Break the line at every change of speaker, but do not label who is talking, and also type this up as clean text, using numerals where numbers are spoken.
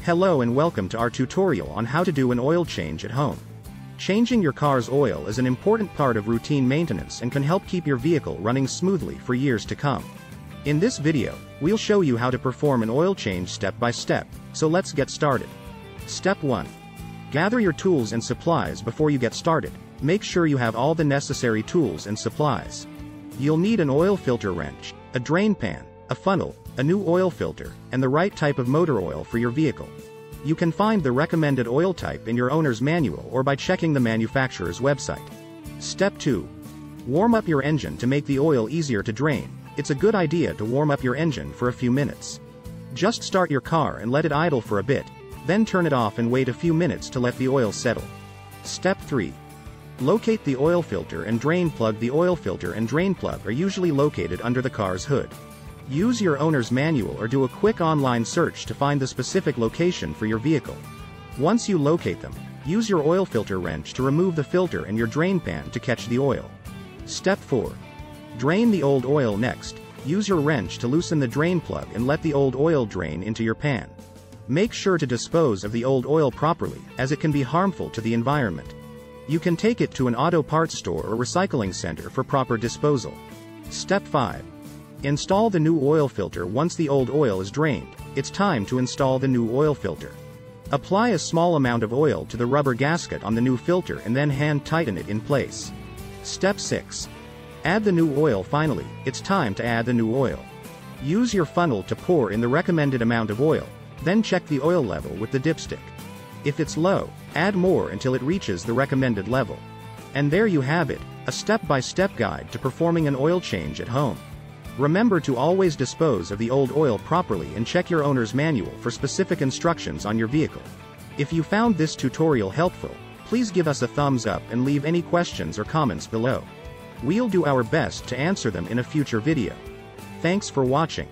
Hello and welcome to our tutorial on how to do an oil change at home. Changing your car's oil is an important part of routine maintenance and can help keep your vehicle running smoothly for years to come. In this video, we'll show you how to perform an oil change step by step, so let's get started. Step 1. Gather your tools and supplies before you get started. Make sure you have all the necessary tools and supplies. You'll need an oil filter wrench, a drain pan, a funnel, a new oil filter, and the right type of motor oil for your vehicle. You can find the recommended oil type in your owner's manual or by checking the manufacturer's website. Step 2. Warm up your engine to make the oil easier to drain. It's a good idea to warm up your engine for a few minutes. Just start your car and let it idle for a bit, then turn it off and wait a few minutes to let the oil settle. Step 3. Locate the oil filter and drain plug. The oil filter and drain plug are usually located under the car's hood. Use your owner's manual or do a quick online search to find the specific location for your vehicle. Once you locate them, use your oil filter wrench to remove the filter and your drain pan to catch the oil. Step 4. Drain the old oil. Next, use your wrench to loosen the drain plug and let the old oil drain into your pan. Make sure to dispose of the old oil properly, as it can be harmful to the environment. You can take it to an auto parts store or recycling center for proper disposal. Step 5. Install the new oil filter. Once the old oil is drained, it's time to install the new oil filter. Apply a small amount of oil to the rubber gasket on the new filter and then hand tighten it in place. Step 6. Add the new oil. Finally, it's time to add the new oil. Use your funnel to pour in the recommended amount of oil, then check the oil level with the dipstick. If it's low, add more until it reaches the recommended level. And there you have it, a step-by-step guide to performing an oil change at home. Remember to always dispose of the old oil properly and check your owner's manual for specific instructions on your vehicle. If you found this tutorial helpful, please give us a thumbs up and leave any questions or comments below. We'll do our best to answer them in a future video. Thanks for watching.